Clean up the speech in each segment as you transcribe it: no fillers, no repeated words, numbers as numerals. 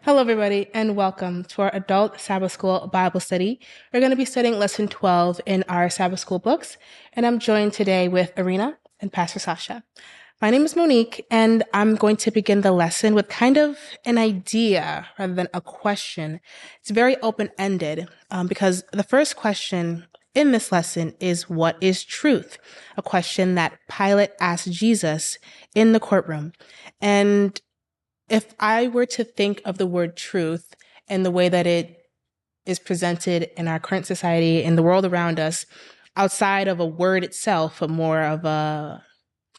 Hello, everybody, and welcome to our Adult Sabbath School Bible study. We're going to be studying Lesson 12 in our Sabbath School books, and I'm joined today with Arena and Pastor Sasha. My name is Monique, and I'm going to begin the lesson with kind of an idea rather than a question. It's very open-ended because the first question in this lesson is, what is truth? A question that Pilate asked Jesus in the courtroom. And if I were to think of the word truth and the way that it is presented in our current society, in the world around us, outside of a word itself, but more of a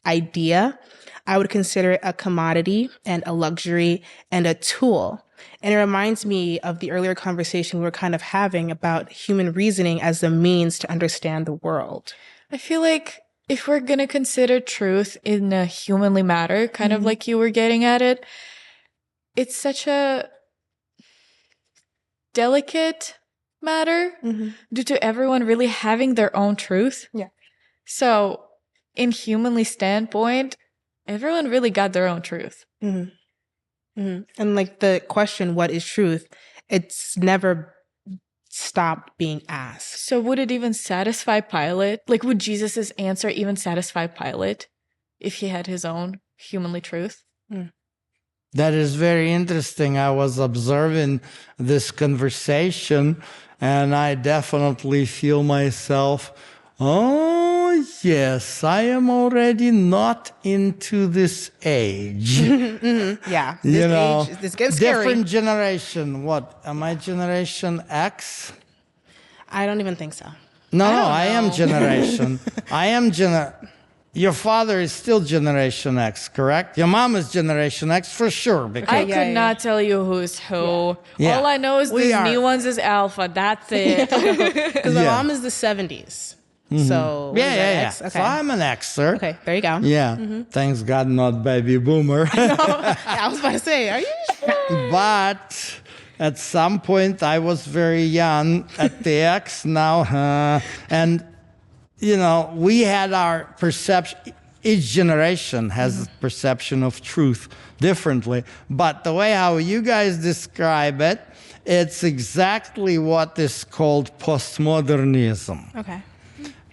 idea, I would consider it a commodity and a luxury and a tool. And it reminds me of the earlier conversation we were kind of having about human reasoning as the means to understand the world. I feel like if we're going to consider truth in a humanly matter, kind of like you were getting at it, it's such a delicate matter due to everyone really having their own truth. Yeah. So in humanly standpoint, everyone really got their own truth. And like the question, what is truth? It's never stopped being asked. So would it even satisfy Pilate? Like, would Jesus's answer even satisfy Pilate if he had his own humanly truth? That is very interesting. I was observing this conversation, and I definitely feel myself, oh, yes, I am already not into this age. Yeah. This gets scary. Different generation. What? Am I Generation X? I don't even think so. No, I am Generation. Your father is still Generation X, correct? Your mom is Generation X for sure. Because I could not tell you who's who. Yeah. All I know is these new ones is Alpha. That's it. Because my mom is the 70s. So what is that, X? Okay. So I'm an Xer. Okay, there you go. Yeah. Thanks God, not baby boomer. I was about to say, are you sure? But at some point, I was very young at the X now. And, you know, we had our perception. Each generation has a perception of truth differently. But the way how you guys describe it, it's exactly what is called postmodernism. Okay.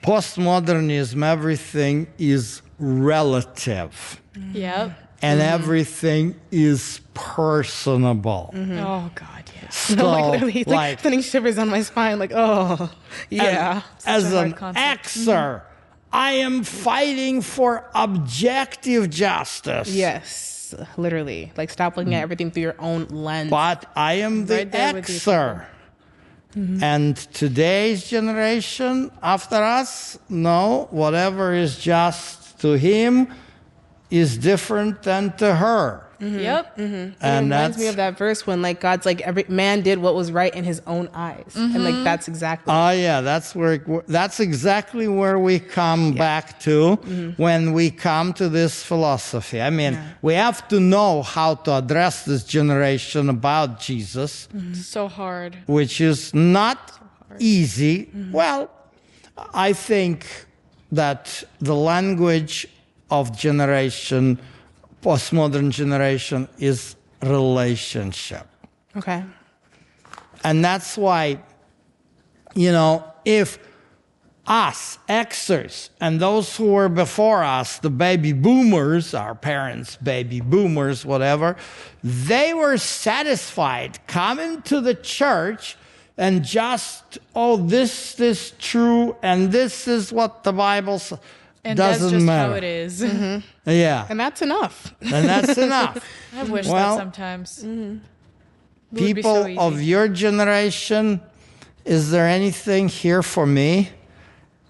Postmodernism, everything is relative. Yep. And everything is personable. Oh, God, yes. So, like putting shivers on my spine, like, oh, yeah. As an Xer, I am fighting for objective justice. Yes, literally. Like, stop looking at everything through your own lens. But I am the Xer. And today's generation after us, no, whatever is just to him is different than to her. Yep. And it reminds me of that verse when like God's like every man did what was right in his own eyes. And like that's exactly that's exactly where we come back to when we come to this philosophy. I mean, we have to know how to address this generation about Jesus. So hard. Which is not easy. Well, I think that the language of postmodern generation is relationship. Okay. And that's why, you know, if us, Xers, and those who were before us, the baby boomers, our parents, baby boomers, whatever, they were satisfied coming to the church and just, this is true, and this is what the Bible says. And doesn't that's just matter. how it is. Yeah. And that's enough. And that's enough. I wish that sometimes. People of your generation, is there anything here for me?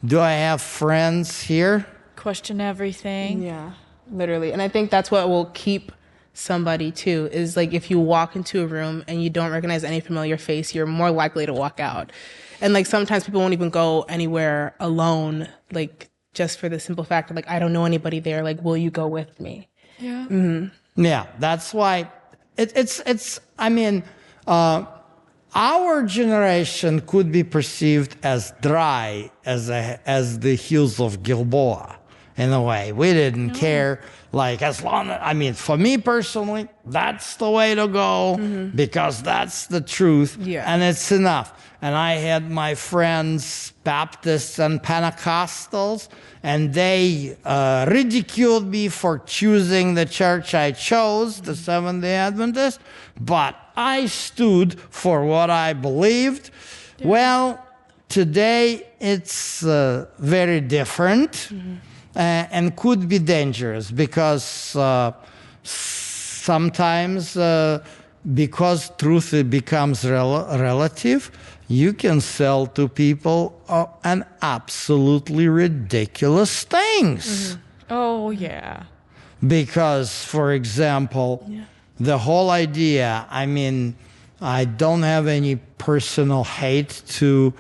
Do I have friends here? Question everything. Yeah, literally. And I think that's what will keep somebody too, is like if you walk into a room and you don't recognize any familiar face, you're more likely to walk out. And like sometimes people won't even go anywhere alone, like just for the simple fact of like, I don't know anybody there, like, will you go with me? Yeah. Yeah, that's why our generation could be perceived as dry as the hills of Gilboa. in a way. We didn't care. Like, as long as, I mean, for me personally, that's the way to go because that's the truth. Yeah. And it's enough. And I had my friends, Baptists and Pentecostals, and they ridiculed me for choosing the church I chose, the Seventh-day Adventist. But I stood for what I believed. Yeah. Well, today it's very different. And could be dangerous because sometimes because truth becomes relative, you can sell to people an absolutely ridiculous things. Oh, yeah. Because, for example, the whole idea, I mean, I don't have any personal hate to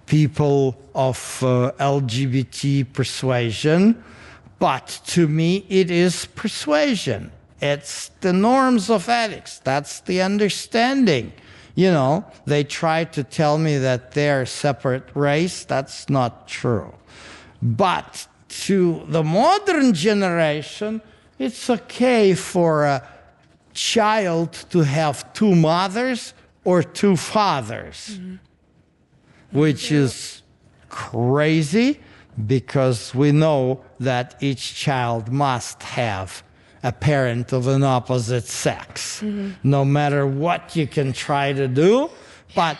people of LGBT persuasion, but to me it is persuasion. It's the norms of ethics. That's the understanding. You know, they try to tell me that they're a separate race. That's not true. But to the modern generation, it's okay for a child to have two mothers or two fathers, which is crazy because we know that each child must have a parent of an opposite sex, no matter what you can try to do. But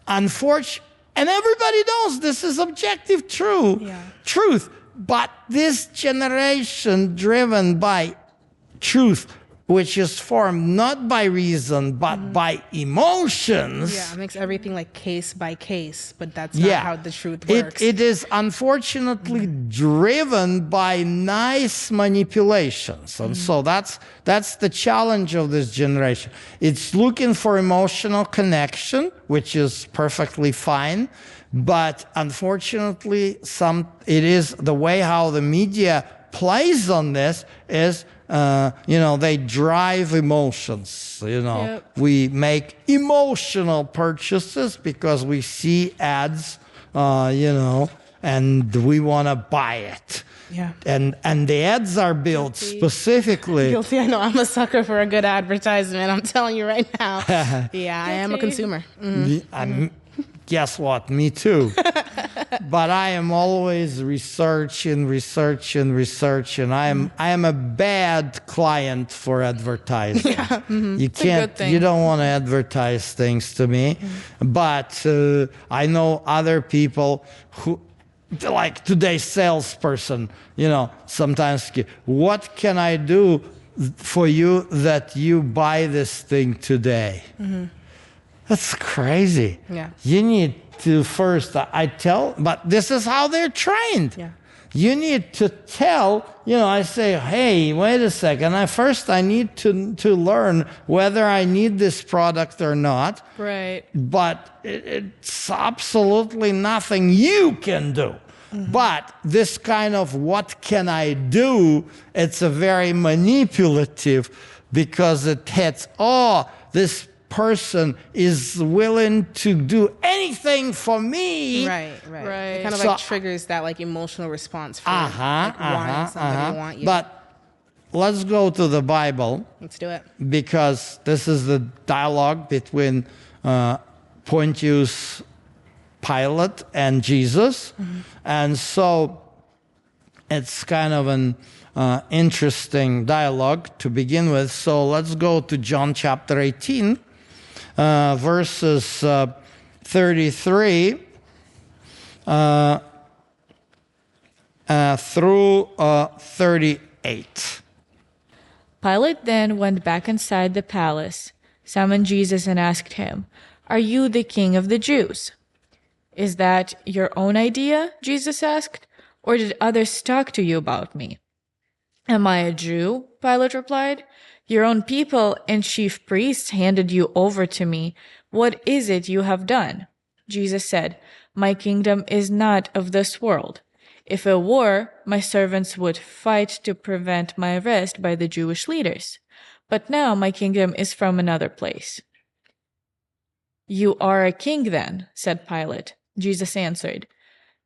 unfortunately, and everybody knows this is objective truth. But this generation driven by truth, which is formed not by reason, but by emotions. Yeah, it makes everything like case by case, but that's not how the truth works. It is unfortunately driven by nice manipulations. And so that's the challenge of this generation. It's looking for emotional connection, which is perfectly fine. But unfortunately, it is the way how the media plays on this is, they drive emotions. We make emotional purchases because we see ads, and we want to buy it. Yeah. And the ads are built specifically. Guilty. I know. I'm a sucker for a good advertisement. I'm telling you right now. Yeah, I am a consumer. Guess what? Me too. But I am always researching. I am a bad client for advertising. Yeah. You don't want to advertise things to me. But I know other people who, like today's salesperson, sometimes, what can I do for you that you buy this thing today? That's crazy. Yeah. You need to first, but this is how they're trained. Yeah. You need to tell, I say, hey, wait a second. I need to learn whether I need this product or not. Right. But it's absolutely nothing you can do. But this kind of what can I do, it's a very manipulative because it hits, this person is willing to do anything for me. Right. It kind of like triggers that like emotional response for wanting somebody to want you. But let's go to the Bible. Let's do it. Because this is the dialogue between Pontius Pilate and Jesus. And so it's kind of an interesting dialogue to begin with. So let's go to John chapter 18. Verses 33 through 38. Pilate then went back inside the palace, summoned Jesus, and asked him, "Are you the king of the Jews?" "Is that your own idea?" Jesus asked, "or did others talk to you about me?" "Am I a Jew?" Pilate replied. "Your own people and chief priests handed you over to me. What is it you have done?" Jesus said, "My kingdom is not of this world. If it were, my servants would fight to prevent my arrest by the Jewish leaders. But now my kingdom is from another place." "You are a king then," said Pilate. Jesus answered,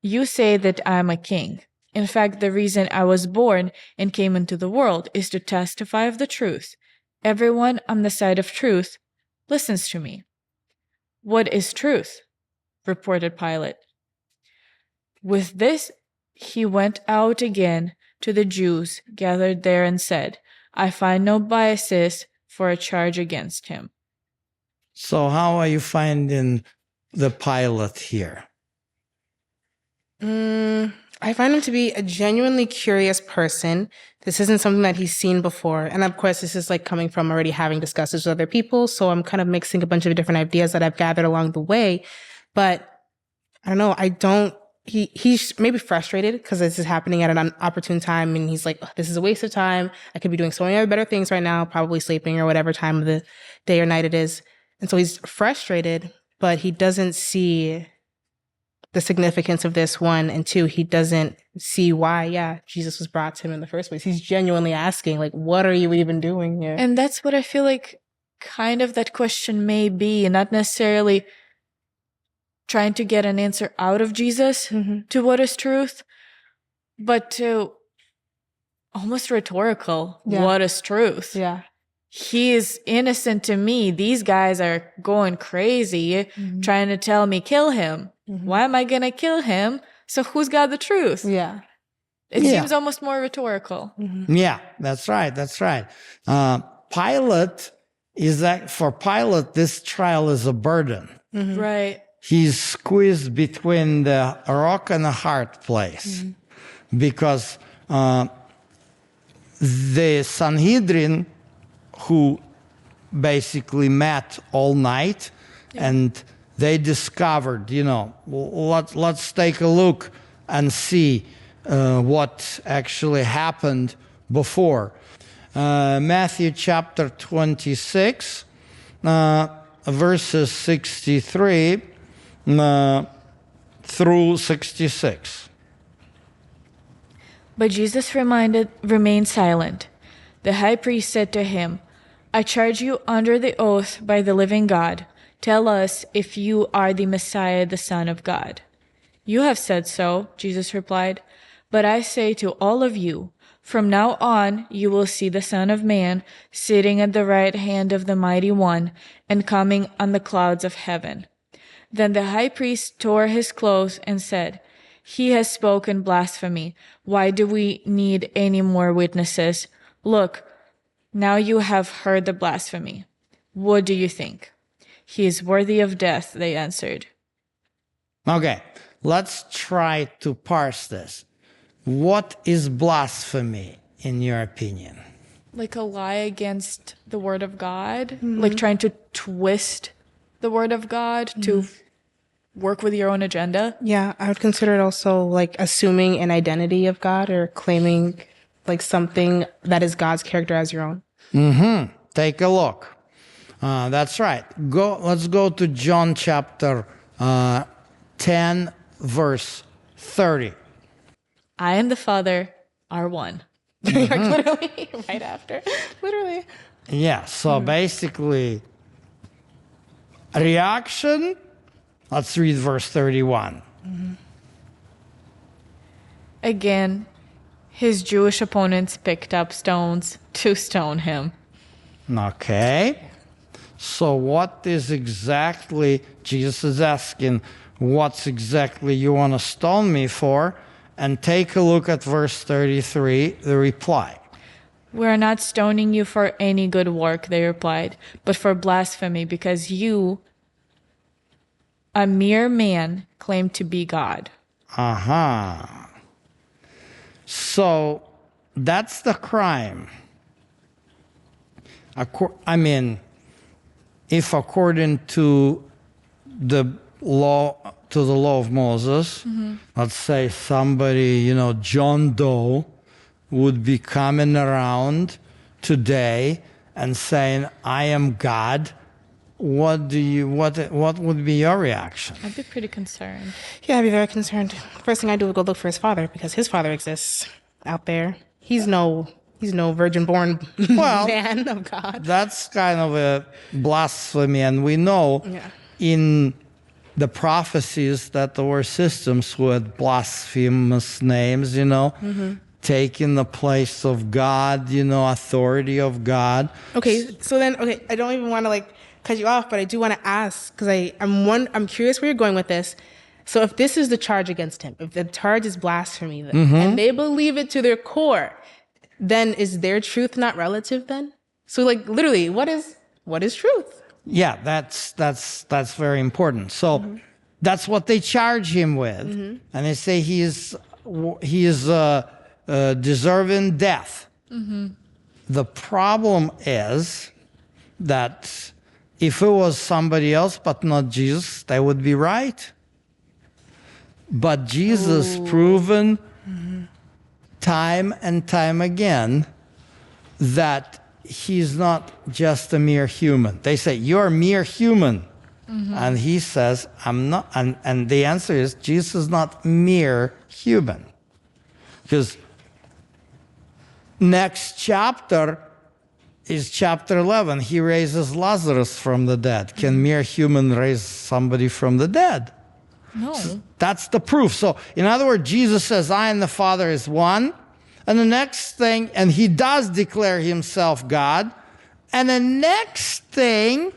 "You say that I am a king. In fact, the reason I was born and came into the world is to testify of the truth. Everyone on the side of truth listens to me. What is truth? Reported Pilate. With this, he went out again to the Jews gathered there and said, I find no basis for a charge against him. So how are you finding the Pilate here? I find him to be a genuinely curious person. This isn't something that he's seen before. And of course, this is like coming from already having discussed this with other people. So I'm kind of mixing a bunch of different ideas that I've gathered along the way. But I don't know. He's maybe frustrated because this is happening at an inopportune time. And he's like, this is a waste of time. I could be doing so many other better things right now, probably sleeping or whatever time of the day or night it is. And so he's frustrated, but he doesn't see the significance of this, one, and two, he doesn't see why, Jesus was brought to him in the first place. He's genuinely asking, like, what are you even doing here? And that's what I feel like kind of that question may be, not necessarily trying to get an answer out of Jesus to what is truth, but to almost rhetorical, what is truth? Yeah. He is innocent to me. These guys are going crazy, trying to tell me, kill him. Why am I going to kill him? So who's got the truth? Yeah. It seems almost more rhetorical. Yeah, that's right. That's right. Pilate for Pilate, this trial is a burden. Right. He's squeezed between the rock and a hard place because the Sanhedrin, who basically met all night and they discovered, let's take a look and see what actually happened before. Matthew chapter 26, verses 63 through 66. But Jesus remained silent. The high priest said to him, I charge you under the oath by the living God. Tell us if you are the Messiah, the Son of God. You have said so, Jesus replied. But I say to all of you, from now on you will see the Son of Man sitting at the right hand of the Mighty One and coming on the clouds of heaven. Then the high priest tore his clothes and said, He has spoken blasphemy. Why do we need any more witnesses? Look, now you have heard the blasphemy. What do you think? He is worthy of death, they answered. Okay, let's try to parse this. What is blasphemy, in your opinion? Like a lie against the word of God? Like trying to twist the word of God to work with your own agenda? Yeah, I would consider it also like assuming an identity of God or claiming like something that is God's character as your own. Take a look. That's right. Let's go to John chapter 10, verse 30. I and the Father are one. Like literally, right after. Literally. Yeah, so basically, reaction, let's read verse 31. Again, his Jewish opponents picked up stones to stone him. Okay. So what is exactly, Jesus is asking, what's exactly you want to stone me for? And take a look at verse 33, the reply. We are not stoning you for any good work, they replied, but for blasphemy, because you, a mere man, claim to be God. So that's the crime. If according to the law of Moses, let's say somebody, John Doe, would be coming around today and saying, I am God, what would be your reaction? I'd be pretty concerned. Yeah, I'd be very concerned. First thing I do is go look for his father because his father exists out there. He's no virgin-born man of God. That's kind of a blasphemy, and we know in the prophecies that there were systems with blasphemous names, taking the place of God, authority of God. Okay, so then, I don't even want to cut you off, but I do want to ask because I'm curious where you're going with this. So if this is the charge against him, if the charge is blasphemy, then, and they believe it to their core, then is their truth not relative then? So literally, what is truth? Yeah, that's very important. So that's what they charge him with, and they say he is deserving death. The problem is that if it was somebody else but not Jesus, they would be right. But Jesus proven time and time again that he's not just a mere human. They say, you're a mere human. And he says, I'm not. And the answer is, Jesus is not mere human. Because next chapter is chapter 11. He raises Lazarus from the dead. Can mere human raise somebody from the dead? No. So that's the proof. So in other words, Jesus says, I and the Father is one. And the next thing, and he does declare himself God. And the next thing,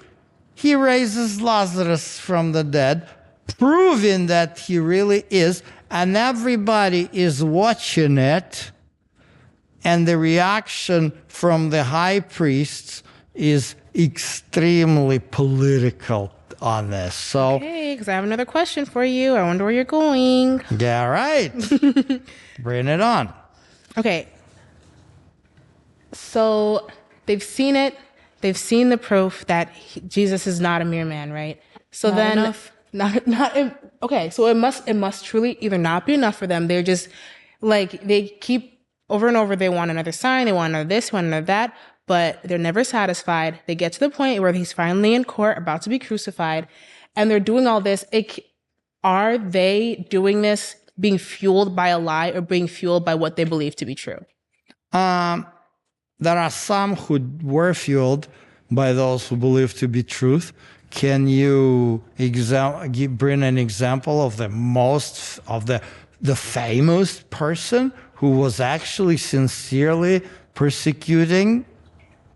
he raises Lazarus from the dead, proving that he really is. And everybody is watching it. And the reaction from the high priests is extremely political on this. So, Okay, because I have another question for you. I wonder where you're going. Yeah, right. Bring it on. Okay. So they've seen it. They've seen the proof that Jesus is not a mere man, right? So Not then, enough. okay. So it must truly either not be enough for them. They're just they keep over and over. They want another sign. They want another this, want another that, but they're never satisfied. They get to the point where he's finally in court, about to be crucified, and they're doing all this. Are they doing this being fueled by a lie or being fueled by what they believe to be true? There are some who were fueled by those who believe to be truth. Can you bring an example of the famous person who was actually sincerely persecuting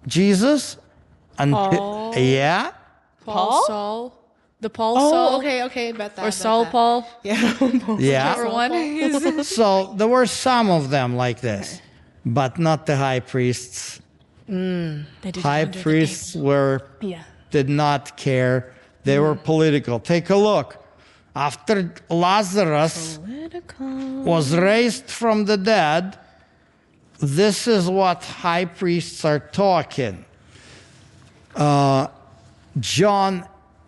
Jesus? Paul? Yeah? Paul? Saul? The Paul Saul? Okay, bet that. Or Saul Paul? Yeah. Yeah. Whichever one is. So there were some of them like this, but not the high priests. They did High under the priests table. did not care. They were political. Take a look. After Lazarus was raised from the dead, this is what high priests are talking. John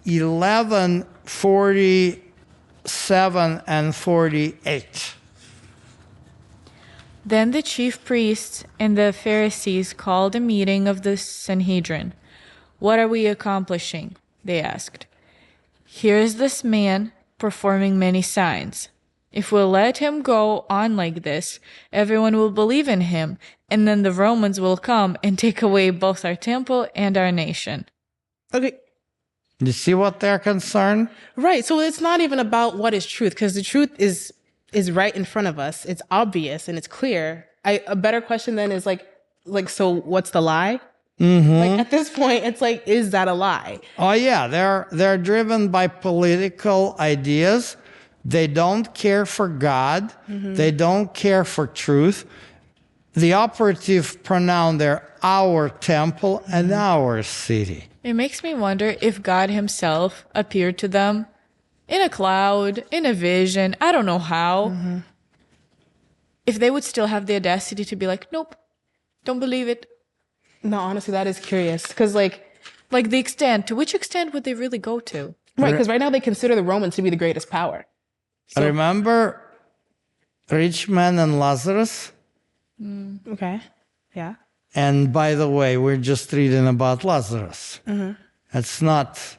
11:47 and 48. Then the chief priests and the Pharisees called a meeting of the Sanhedrin. What are we accomplishing? They asked. Here is this man performing many signs. If we'll let him go on like this, everyone will believe in him, and then the Romans will come and take away both our temple and our nation. Okay. You see what they're concerned? Right. So it's not even about what is truth, because the truth is right in front of us. It's obvious and it's clear. A better question then is so what's the lie? At this point, it's is that a lie? Oh yeah, they're driven by political ideas. They don't care for God. They don't care for truth. The operative pronoun there, our temple and our city. It makes me wonder if God himself appeared to them in a cloud, in a vision, I don't know how. If they would still have the audacity to be like, nope, don't believe it. No, honestly, that is curious. Because to which extent would they really go to? right, because right now they consider the Romans to be the greatest power. So, Remember rich man and Lazarus? okay. Yeah. And by the way, we're just reading about Lazarus. It's not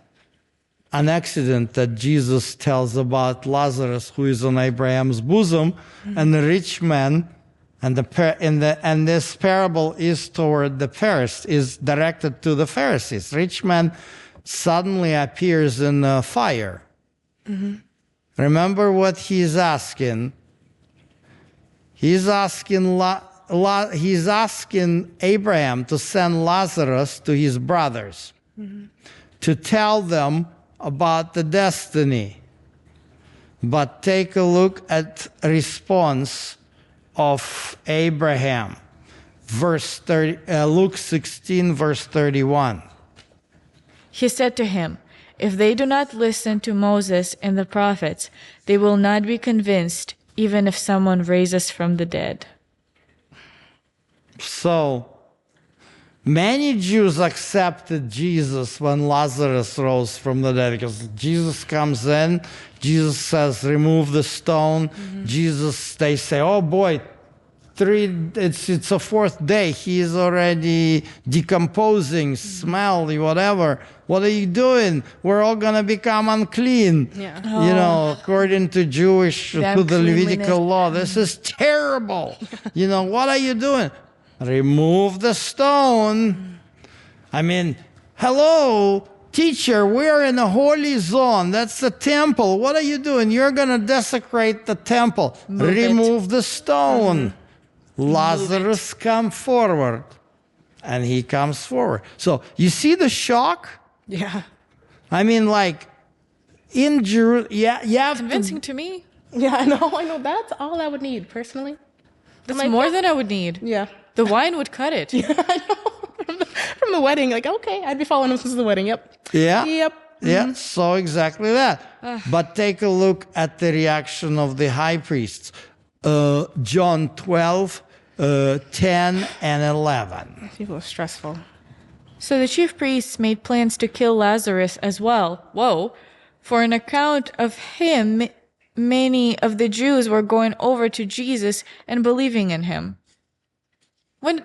an accident that Jesus tells about Lazarus, who is on Abraham's bosom, and the rich man, and this parable is toward the Pharisees, is directed to the Pharisees. Rich man suddenly appears in fire, Remember what he's asking. He's asking Abraham to send Lazarus to his brothers to tell them about the destiny. But take a look at response of Abraham. Luke 16, verse 31. He said to him, "If they do not listen to Moses and the prophets, they will not be convinced, even if someone raises from the dead." So, many Jews accepted Jesus when Lazarus rose from the dead, because Jesus comes in, Jesus says, remove the stone. They say, oh boy, it's a fourth day. He is already decomposing, smelly, whatever. What are you doing? We're all going to become unclean. Yeah. According to to the Levitical law. This is terrible. What are you doing? Remove the stone. I mean, hello, teacher, we're in a holy zone. That's the temple. What are you doing? You're going to desecrate the temple. Remove the stone. Lazarus, come forward. And he comes forward. So you see the shock? Yeah. I mean, like, in Jerusalem, you have Convincing to me. Yeah, I know. That's all I would need, personally. That's more than I would need. Yeah. The wine would cut it. Yeah, I know. From the wedding, like, okay, I'd be following him since the wedding. Yep. Yeah. Yep. Yeah, so exactly that. But take a look at the reaction of the high priests. John 12, 10 and 11. People are stressful. So the chief priests made plans to kill Lazarus as well. Whoa. For an account of him, many of the Jews were going over to Jesus and believing in him.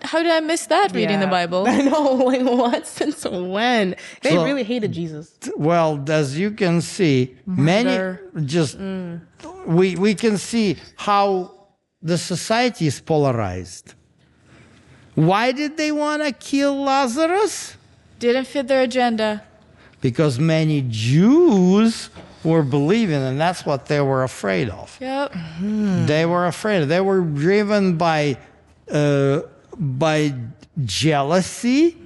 How did I miss that reading the Bible? I know, like, what? Since when? They really hated Jesus. Well, as you can see, Murder. we can see how the society is polarized. Why did they want to kill Lazarus? Didn't fit their agenda. Because many Jews were believing, and that's what they were afraid of. Yep. They were afraid. They were driven by jealousy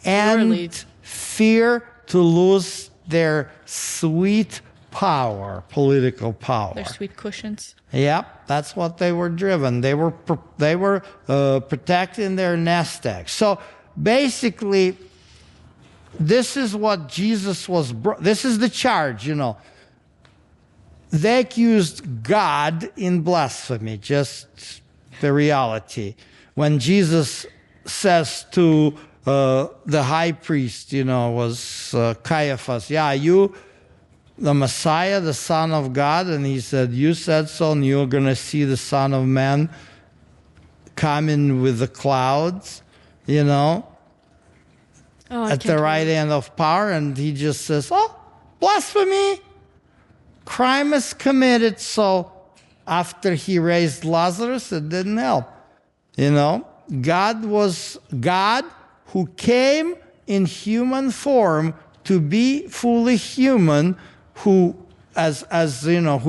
and Worried. fear to lose their sweet power, political power. Their sweet cushions. Yep, that's what they were driven. They were protecting their nest egg. So basically, this is what Jesus was. This is the charge, They accused God in blasphemy, just the reality. When Jesus says to the high priest, was Caiaphas, yeah, you, the Messiah, the Son of God, and he said, you said so, and you're going to see the Son of Man coming with the clouds, at the right hand of power, and he just says, oh, blasphemy, crime is committed. So after he raised Lazarus, it didn't help. God was God who came in human form to be fully human, who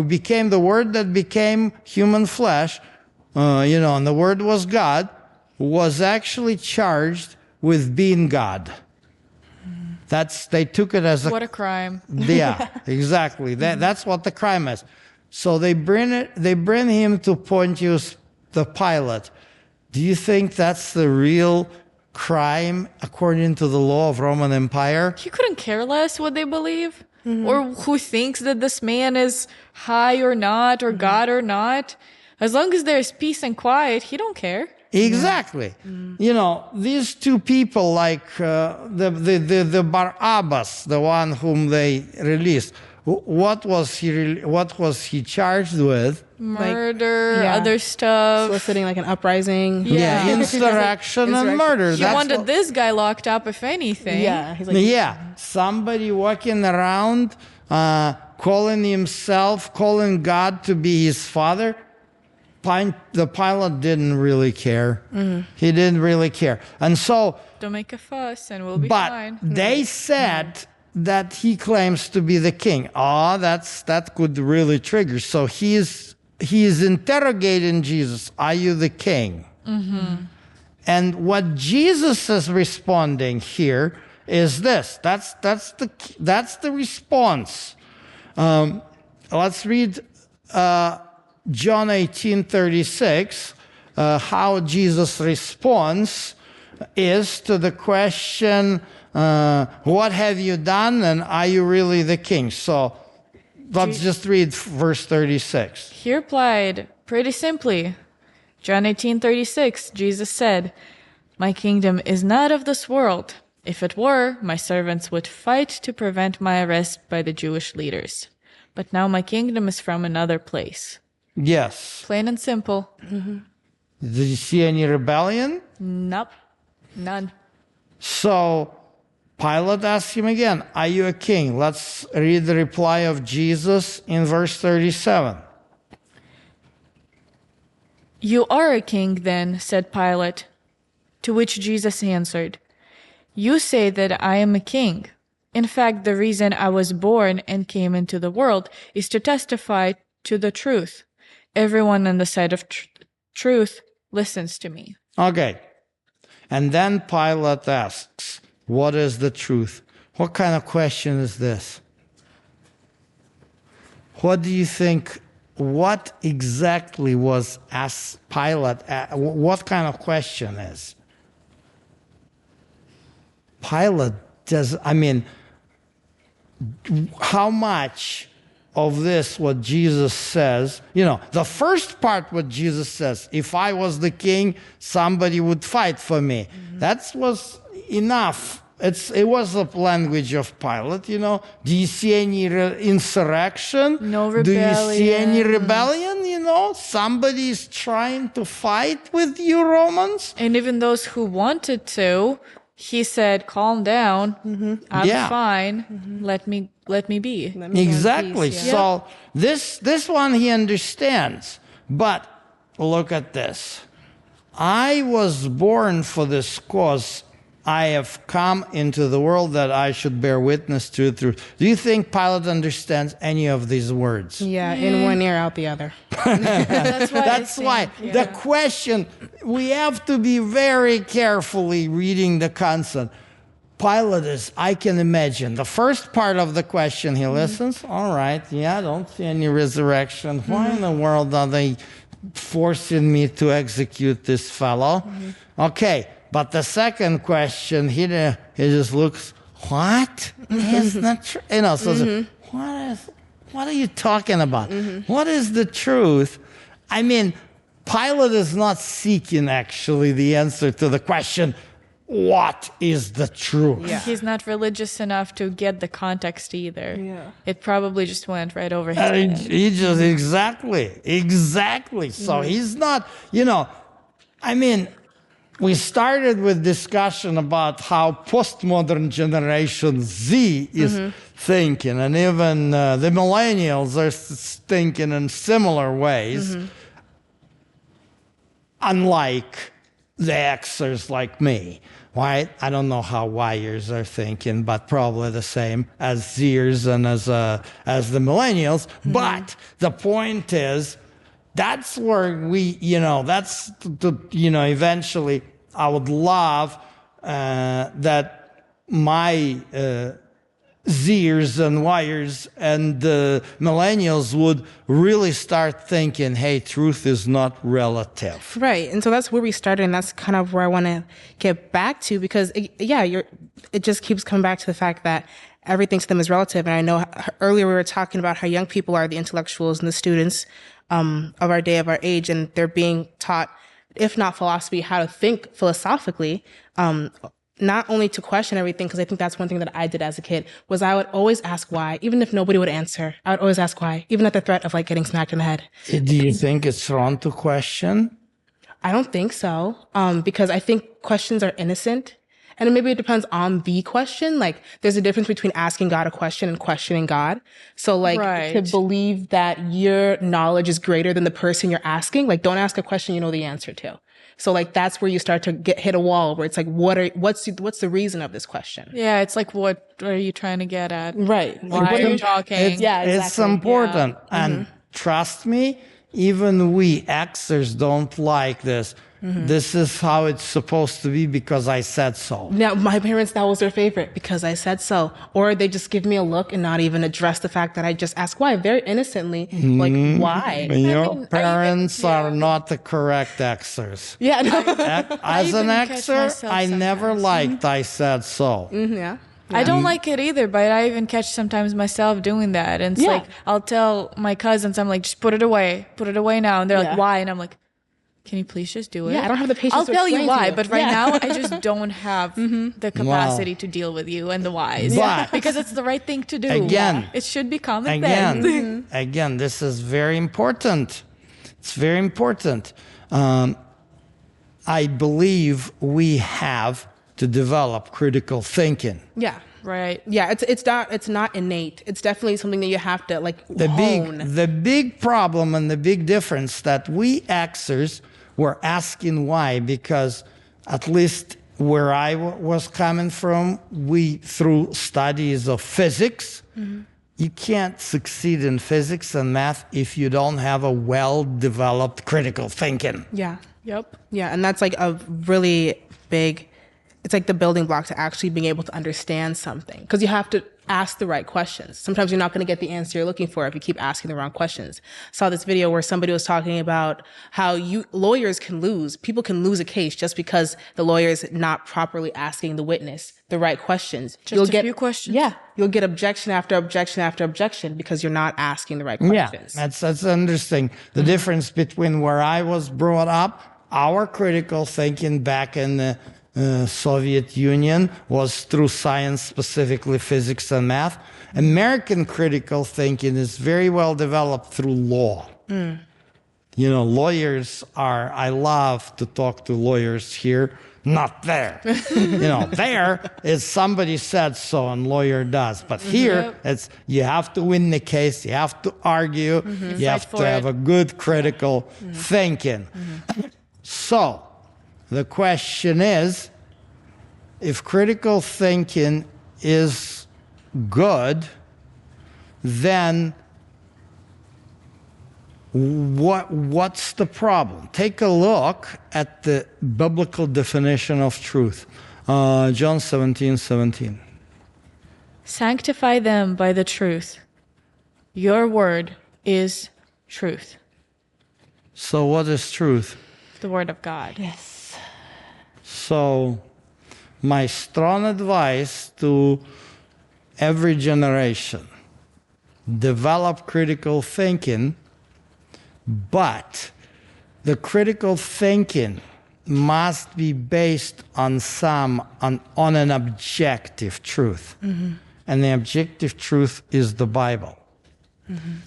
became the Word that became human flesh, and the Word was God, was actually charged with being God. They took it as What a crime. Yeah, exactly. That's what the crime is. So they bring him to Pontius the Pilate. Do you think that's the real crime according to the law of Roman Empire? He couldn't care less what they believe. Or who thinks that this man is high or not, or God or not. As long as there's peace and quiet, he don't care. Exactly. These two people, like the Barabbas, the one whom they released, what was he charged with? Murder, other stuff. Soliciting like an uprising. Yeah, insurrection and murder. He wanted this guy locked up, if anything. Yeah. He's like, somebody walking around, calling God to be his father. The Pilate didn't really care. He didn't really care. And so... Don't make a fuss and we'll be fine. But they said that he claims to be the king. That could really trigger. So he is interrogating Jesus. Are you the king? And what Jesus is responding here is this. That's the response. Let's read John 18:36. How Jesus responds is to the question, what have you done, and are you really the king? So let's just read verse 36. He replied pretty simply. John 18:36, Jesus said, "My kingdom is not of this world. If it were, my servants would fight to prevent my arrest by the Jewish leaders. But now my kingdom is from another place." Yes. Plain and simple. Did you see any rebellion? Nope. None. So Pilate asked him again, are you a king? Let's read the reply of Jesus in verse 37. "You are a king, then," said Pilate. To which Jesus answered, "You say that I am a king. In fact, the reason I was born and came into the world is to testify to the truth. Everyone on the side of truth listens to me." Okay. And then Pilate asks, what is the truth? What kind of question is this? What do you think? What exactly was asked Pilate? What kind of question is? Pilate does, how much of this, what Jesus says, the first part, what Jesus says, if I was the king, somebody would fight for me. That was enough. It was the language of Pilate, Do you see any insurrection? No rebellion. Do you see any rebellion? Somebody is trying to fight with you, Romans. And even those who wanted to, he said, "Calm down. I'm fine. Let me be." Exactly. Peace, yeah. So this one he understands. But look at this. I was born for this cause. I have come into the world that I should bear witness to the truth. Do you think Pilate understands any of these words? Yeah, in one ear, out the other. That's why the question, we have to be very carefully reading the concept. Pilate is, I can imagine, the first part of the question, he listens. All right, I don't see any resurrection. Why in the world are they forcing me to execute this fellow? Okay, but the second question, he just looks, what? Is not true. So what are you talking about? What is the truth? Pilate is not seeking actually the answer to the question, what is the truth? Yeah. He's not religious enough to get the context either. Yeah. It probably just went right over his head. He just, exactly. So he's not, we started with discussion about how postmodern generation Z is thinking, and even the millennials are thinking in similar ways, unlike the Xers like me. Right? I don't know how Yers are thinking, but probably the same as Zers and as the millennials. But the point is, that's where we, that's the, eventually I would love that my Zers and Yers and the millennials would really start thinking, hey, truth is not relative. Right. And so that's where we started, and that's kind of where I want to get back to, because, it just keeps coming back to the fact that everything to them is relative. And I know earlier we were talking about how young people are the intellectuals and the students of our day, of our age, and they're being taught, if not philosophy, how to think philosophically, not only to question everything, because I think that's one thing that I did as a kid, was I would always ask why, even if nobody would answer. I would always ask why, even at the threat of getting smacked in the head. Do you think it's wrong to question? I don't think so, because I think questions are innocent. And maybe it depends on the question. There's a difference between asking God a question and questioning God. So, to believe that your knowledge is greater than the person you're asking, don't ask a question you know the answer to. So like that's where you start to hit a wall where it's like, what's the reason of this question? Yeah, it's like, what are you trying to get at? Right. Why are you talking? It's exactly. important. And trust me, even we Xers don't like this. This is how it's supposed to be because I said so. Now, my parents, that was their favorite, because I said so. Or they just give me a look and not even address the fact that I just asked why, very innocently. Like, why? Your parents are not the correct Xers. Yeah. No. As an even catch Xer, myself I never sometimes. liked I said so. Yeah. I don't like it either, but I even catch sometimes myself doing that. And it's Yeah. like, I'll tell my cousins, I'm like, just put it away now. And they're Yeah. like, why? And I'm like, can you please just do it? Yeah, I don't have the patience I'll to tell you explain to why, you. but right Yeah. now I just don't have the capacity to deal with you and the whys. But- because it's the right thing to do. Again. It should be common sense. Again, this is very important. It's very important. I believe we have to develop critical thinking. Yeah. Right. Yeah, it's not innate. It's definitely something that you have to like hone. The big problem and the big difference that we Xers were asking why, because at least where I was coming from, we through studies of physics, you can't succeed in physics and math if you don't have a well-developed critical thinking. Yeah. Yep. Yeah, and that's like a really big, it's like the building block to actually being able to understand something, because you have to ask the right questions. Sometimes you're not going to get the answer you're looking for if you keep asking the wrong questions. Saw this video where somebody was talking about how lawyers can lose. People can lose a case just because the lawyer is not properly asking the witness the right questions. Just a few questions. Yeah, you'll get objection after objection after objection because you're not asking the right questions. Yeah, that's interesting. The difference between where I was brought up, our critical thinking back in the Soviet Union was through science, specifically physics and math. American critical thinking is very well developed through law. You know, lawyers I love to talk to lawyers here, not there. You know, there is somebody said so and lawyer does. But here, it's you have to win the case, you have to argue, you have to have a good critical thinking. So, the question is, if critical thinking is good, then what's the problem? Take a look at the biblical definition of truth. John 17:17. Sanctify them by the truth. Your word is truth. So what is truth? The word of God. Yes. So my strong advice to every generation, develop critical thinking, but the critical thinking must be based on an objective truth. And the objective truth is the Bible.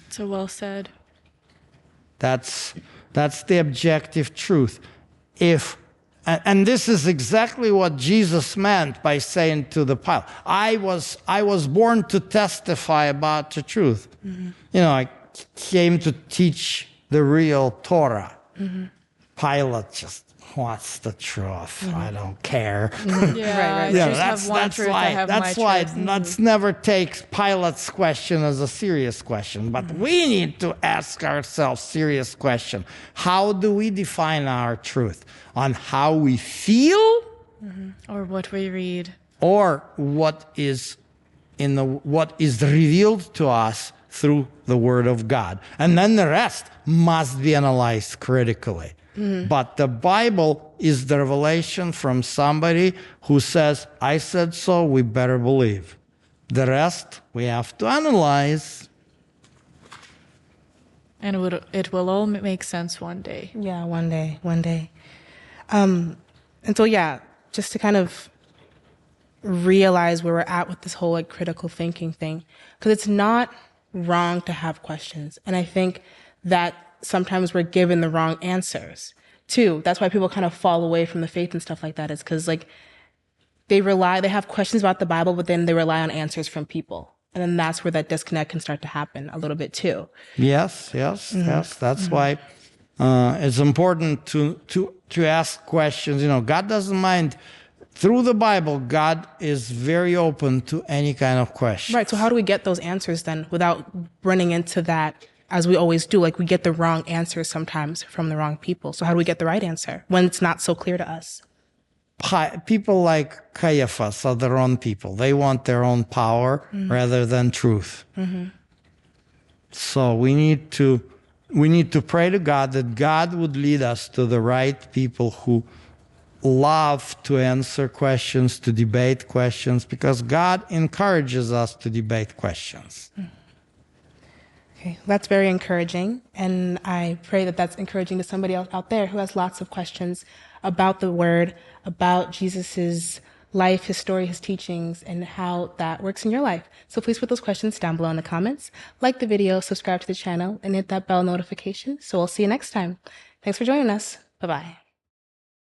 So well said. That's the objective truth. And this is exactly what Jesus meant by saying to the Pilate, I was born to testify about the truth. You know, I came to teach the real Torah. Pilate just wants the truth. I don't care. Yeah, I just have one truth. I have my truth. Let's never take Pilate's question as a serious question. But we need to ask ourselves serious question. How do we define our truth? On how we feel? Or what we read. Or what is revealed to us through the Word of God. And then the rest must be analyzed critically. But the Bible is the revelation from somebody who says, I said so, we better believe. The rest we have to analyze. And it will all make sense one day. Yeah, one day. And so, yeah, just to kind of realize where we're at with this whole like critical thinking thing, because it's not wrong to have questions. And I think that sometimes we're given the wrong answers too. That's why people kind of fall away from the faith and stuff like that, is because like they have questions about the Bible, but then they rely on answers from people. And then that's where that disconnect can start to happen a little bit too. Yes. That's why It's important to ask questions. God doesn't mind. Through the Bible, God is very open to any kind of question. Right. So how do we get those answers then without running into that, as we always do? Like, we get the wrong answers sometimes from the wrong people. So how do we get the right answer when it's not so clear to us? People like Caiaphas are their own people. They want their own power rather than truth. So we need to pray to God that God would lead us to the right people who love to answer questions, to debate questions, because God encourages us to debate questions. Okay, that's very encouraging. And I pray that that's encouraging to somebody else out there who has lots of questions about the word, about Jesus's life, his story, his teachings, and how that works in your life. So please put those questions down below in the comments. Like the video, subscribe to the channel, and hit that bell notification. So we'll see you next time. Thanks for joining us. Bye-bye.